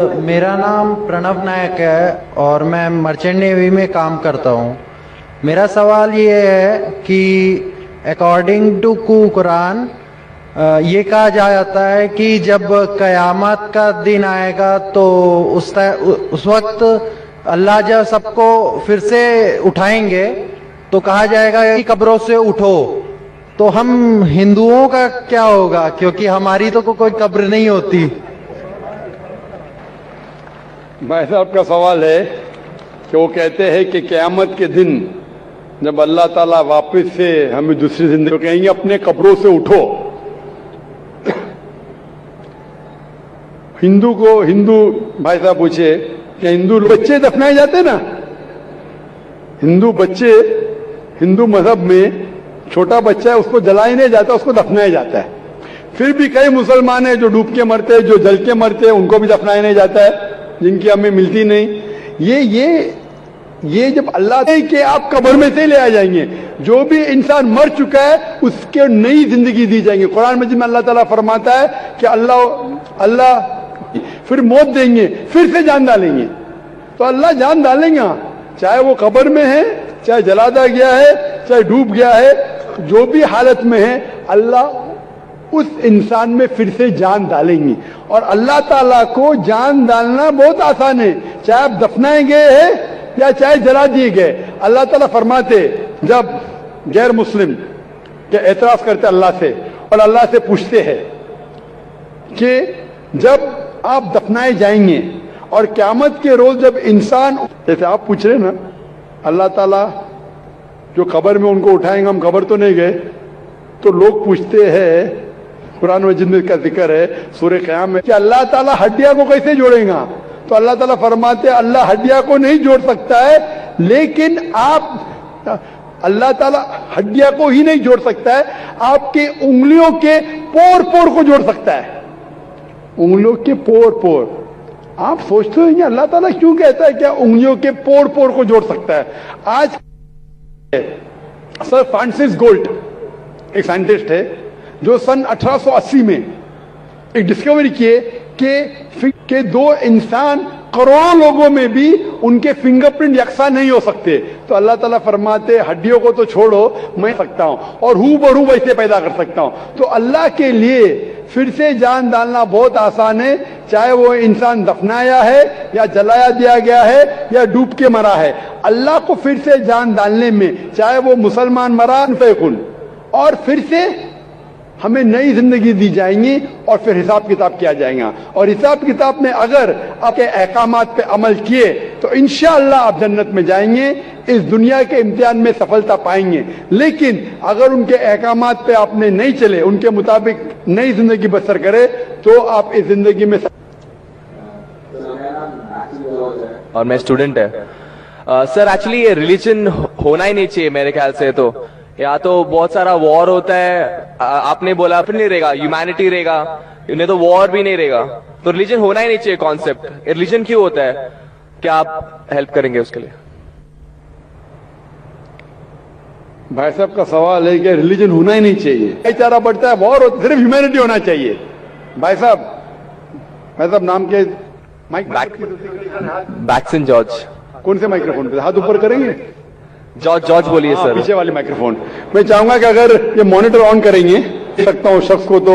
मेरा नाम प्रणव नायक है और मैं मर्चेंट नेवी में काम करता हूँ। मेरा सवाल ये है कि अकॉर्डिंग टू कुरान ये कहा जाता है कि जब कयामत का दिन आएगा तो उस वक्त अल्लाह जब सबको फिर से उठाएंगे तो कहा जाएगा कि कब्रों से उठो। तो हम हिंदुओं का क्या होगा, क्योंकि हमारी तो कोई कब्र नहीं होती। भाई साहब का सवाल है कि वो कहते हैं कि क़यामत के दिन जब अल्लाह ताला वापस से हमें दूसरी जिंदगी कहेंगे अपने कब्रों से उठो। हिंदू भाई साहब पूछे कि हिंदू बच्चे दफनाए जाते ना, हिंदू बच्चे हिंदू मजहब में छोटा बच्चा है उसको जलाया नहीं जाता, उसको दफनाया जाता है। फिर भी कई मुसलमान हैं जो डूब के मरते हैं, जो जल के मरते हैं, उनको भी दफनाया नहीं जाता है, जिनकी हमें मिलती नहीं। ये जब अल्लाह के आप कब्र में से ले आ जाएंगे, जो भी इंसान मर चुका है उसके नई जिंदगी दी जाएंगे। कुरान मजीद में अल्लाह ताला फरमाता है कि अल्लाह फिर मौत देंगे, फिर से जान डालेंगे। तो अल्लाह जान डालेंगे, चाहे वो कब्र में है, चाहे जला दिया गया है, चाहे डूब गया है, जो भी हालत में है अल्लाह उस इंसान में फिर से जान डालेंगी। और अल्लाह ताला को जान डालना बहुत आसान है, चाहे आप दफनाए गए हैं या चाहे जला दिए गए। अल्लाह ताला फरमाते जब गैर मुस्लिम के एतराज करते अल्लाह से और अल्लाह से पूछते हैं कि जब आप दफनाए जाएंगे और क़यामत के रोज जब इंसान, जैसे आप पूछ रहे ना, अल्लाह ताला जो कब्र में उनको उठाएंगे, हम कब्र तो नहीं गए, तो लोग पूछते हैं, कुरान मजीद में का जिक्र है सूरह क़याम में कि अल्लाह ताला हड्डियां को कैसे जोड़ेगा। तो अल्लाह ताला फरमाते अल्लाह हड्डियां को नहीं जोड़ सकता है, लेकिन अल्लाह ताला हड्डियां को ही नहीं जोड़ सकता है, आपके उंगलियों के पोर पोर को जोड़ सकता है। उंगलियों के पोर पोर, आप सोचते हैं अल्लाह ताला क्यों कहता है क्या उंगलियों के पोर पोर को जोड़ सकता है। आज सर फ्रांसिस गोल्ट एक साइंटिस्ट है जो सन 1880 में एक डिस्कवरी किए कि दो इंसान करोड़ों लोगों में भी उनके फिंगरप्रिंट यकसा नहीं हो सकते। तो अल्लाह ताला फरमाते हड्डियों को तो छोड़ो, मैं सकता हूं और हूबहू वैसे पैदा कर सकता हूं। तो अल्लाह के लिए फिर से जान डालना बहुत आसान है, चाहे वो इंसान दफनाया है या जलाया दिया गया है या डूब के मरा है। अल्लाह को फिर से जान डालने में, चाहे वो मुसलमान मरा फेकुन, और फिर से हमें नई जिंदगी दी जाएंगी और फिर हिसाब किताब किया जाएगा। और हिसाब किताब में अगर आपके अहकामात पे अमल किए तो इंशाअल्लाह आप जन्नत में जाएंगे, इस दुनिया के इम्तिहान में सफलता पाएंगे। लेकिन अगर उनके अहकामात पे आपने नहीं चले, उनके मुताबिक नई जिंदगी बसर करे, तो आप इस जिंदगी में और मैं स्टूडेंट है सर। एक्चुअली ये रिलीजन होना ही नहीं चाहिए मेरे ख्याल से। तो या तो बहुत सारा वॉर होता है, आपने बोला फिर नहीं रहेगा, ह्यूमैनिटी रहेगा, नहीं तो वॉर भी नहीं रहेगा। तो रिलीजन होना ही नहीं चाहिए कॉन्सेप्ट। रिलीजन क्यों होता है, क्या आप हेल्प करेंगे उसके लिए? भाई साहब का सवाल है कि रिलीजन होना ही नहीं चाहिए, भाईचारा बढ़ता है, वॉर होता है, सिर्फ ह्यूमैनिटी होना चाहिए। भाई साहब नाम के बैक्सन जॉर्ज। कौन से माइक्रोफोन पे हाथ ऊपर करेंगे? जॉर्ज बोलिए सर। पीछे वाले माइक्रोफोन। मैं चाहूंगा कि अगर ये मॉनिटर ऑन करेंगे, देख सकता हूं शख्स को, तो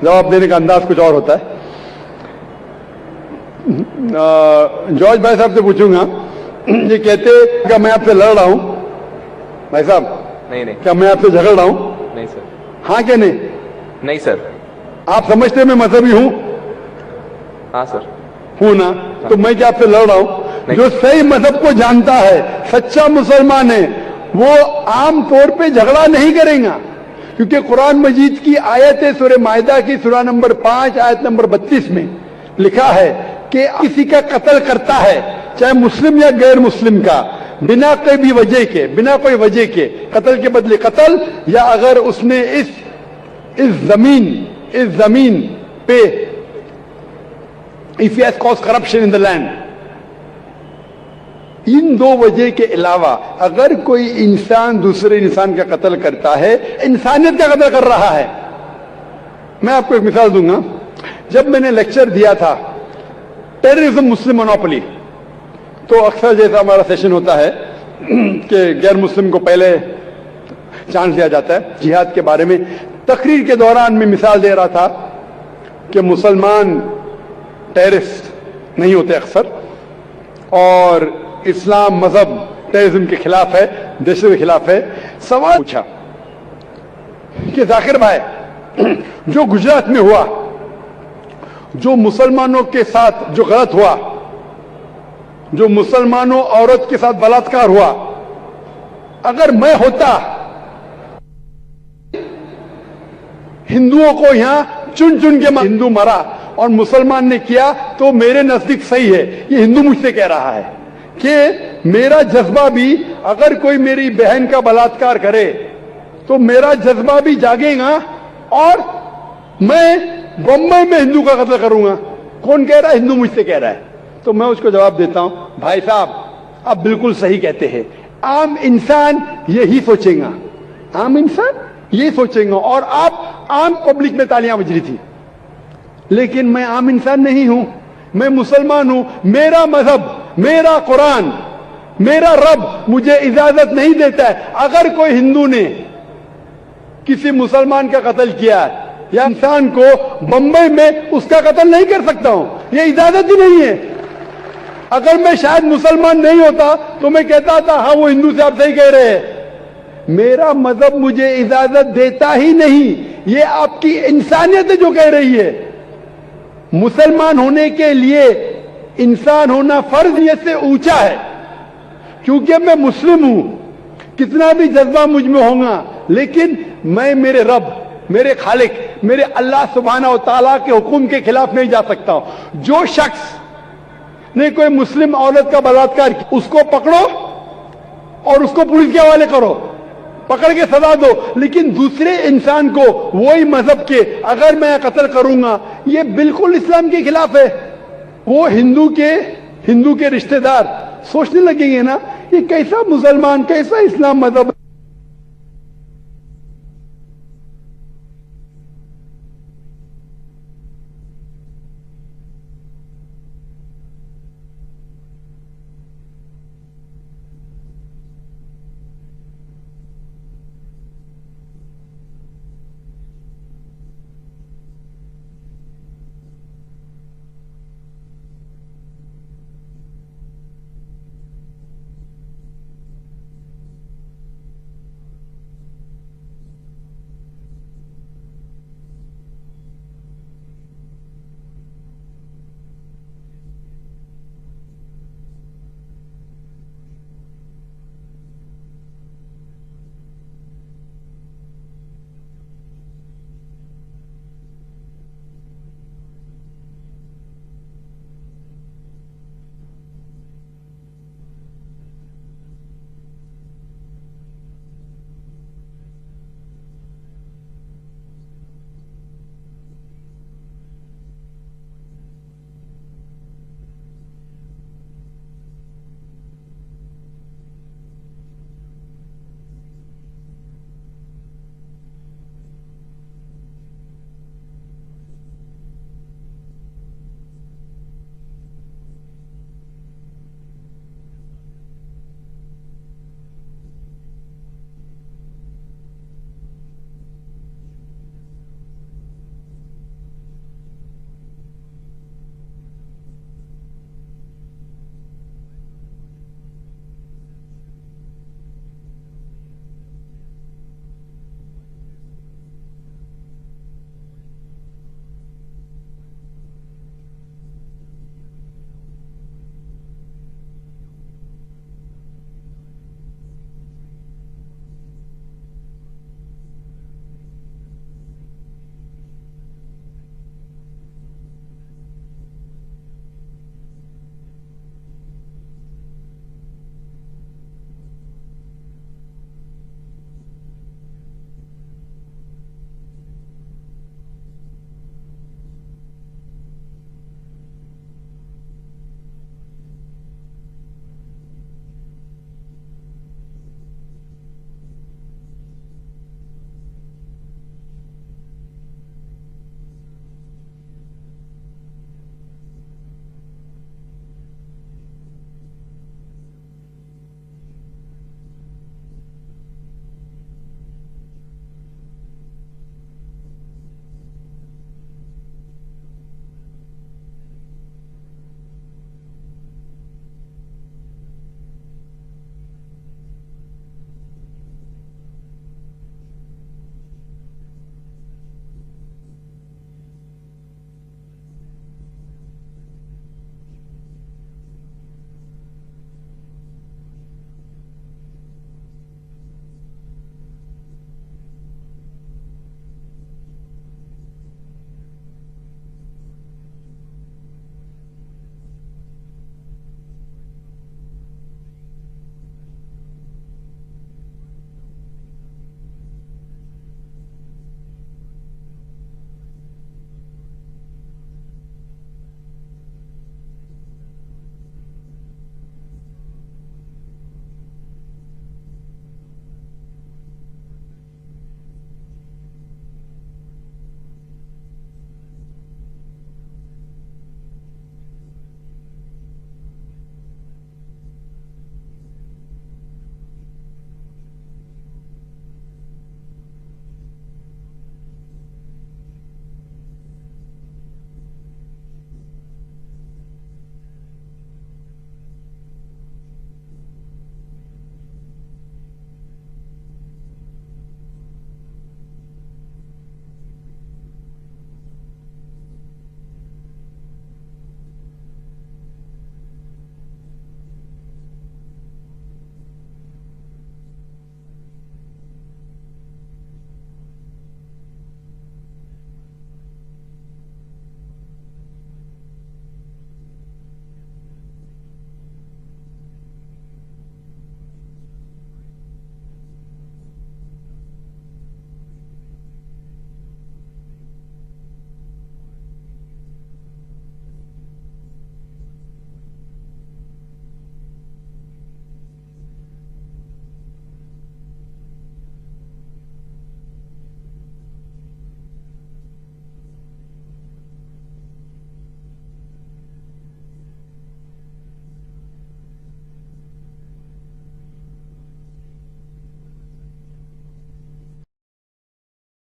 जवाब देने का अंदाज कुछ और होता है। जॉर्ज भाई साहब से पूछूंगा, ये कहते क्या मैं आपसे लड़ रहा हूं? भाई साहब नहीं, क्या मैं आपसे झगड़ रहा हूं? नहीं सर। हाँ क्या नहीं? नहीं सर। आप समझते हैं मैं मजहबी हूं? हाँ सर। हूं ना? तो मैं क्या आपसे लड़ रहा हूं? जो सही मजहब को जानता है, सच्चा मुसलमान है, वो आम तौर पे झगड़ा नहीं करेगा, क्योंकि कुरान मजीद की आयत है सूरह माइदा की सूरह नंबर 5 आयत नंबर 32 में लिखा है कि किसी का कत्ल करता है, चाहे मुस्लिम या गैर मुस्लिम का, बिना कोई वजह के कत्ल के बदले कत्ल, या अगर उसने इस जमीन पे if he has cause corruption in the land, इन दो वजह के अलावा अगर कोई इंसान दूसरे इंसान का कत्ल करता है, इंसानियत का कत्ल कर रहा है। मैं आपको एक मिसाल दूंगा। जब मैंने लेक्चर दिया था टेररिज्म मुस्लिम मोनोपोली। तो अक्सर जैसा हमारा सेशन होता है कि गैर मुस्लिम को पहले चांस दिया जाता है जिहाद के बारे में, तकरीर के दौरान मैं मिसाल दे रहा था कि मुसलमान टेररिस्ट नहीं होते अक्सर, और इस्लाम मजहब टेररिज्म के खिलाफ है, दहशत के खिलाफ है। सवाल पूछा कि जाकिर भाई जो गुजरात में हुआ, जो मुसलमानों के साथ जो गलत हुआ, जो मुसलमानों औरत के साथ बलात्कार हुआ, अगर मैं होता, हिंदुओं को यहां चुन चुन के हिंदू मरा और मुसलमान ने किया, तो मेरे नजदीक सही है। ये हिंदू मुझसे कह रहा है कि मेरा जज्बा भी, अगर कोई मेरी बहन का बलात्कार करे तो मेरा जज्बा भी जागेगा और मैं बम्बई में हिंदू का कत्ल करूंगा। कौन कह रहा है? हिंदू मुझसे कह रहा है। तो मैं उसको जवाब देता हूं, भाई साहब आप बिल्कुल सही कहते हैं, आम इंसान यही सोचेगा, आम इंसान यही सोचेगा। और आप आम पब्लिक में तालियां बज रही थी, लेकिन मैं आम इंसान नहीं हूं, मैं मुसलमान हूं। मेरा मजहब, मेरा कुरान, मेरा रब मुझे इजाजत नहीं देता है अगर कोई हिंदू ने किसी मुसलमान का कत्ल किया या इंसान को बंबई में उसका कत्ल नहीं कर सकता हूं, यह इजाजत ही नहीं है। अगर मैं शायद मुसलमान नहीं होता तो मैं कहता था हाँ वो हिंदू से आप सही कह रहे हैं। मेरा मजहब मुझे इजाजत देता ही नहीं, ये आपकी इंसानियत है जो कह रही है। मुसलमान होने के लिए इंसान होना फर्ज ये से ऊंचा है, क्योंकि मैं मुस्लिम हूं, कितना भी जज्बा मुझ में होगा, लेकिन मैं मेरे रब, मेरे खालिक, मेरे अल्लाह सुब्हाना व तआला के हुक्म के खिलाफ नहीं जा सकता हूं। जो शख्स ने कोई मुस्लिम औरत का बलात्कार किया, उसको पकड़ो और उसको पुलिस के हवाले करो, पकड़ के सजा दो, लेकिन दूसरे इंसान को वही मजहब के अगर मैं कत्ल करूंगा, ये बिल्कुल इस्लाम के खिलाफ है। वो हिंदू के रिश्तेदार सोचने लगेंगे ना, ये कैसा मुसलमान, कैसा इस्लाम मजहब।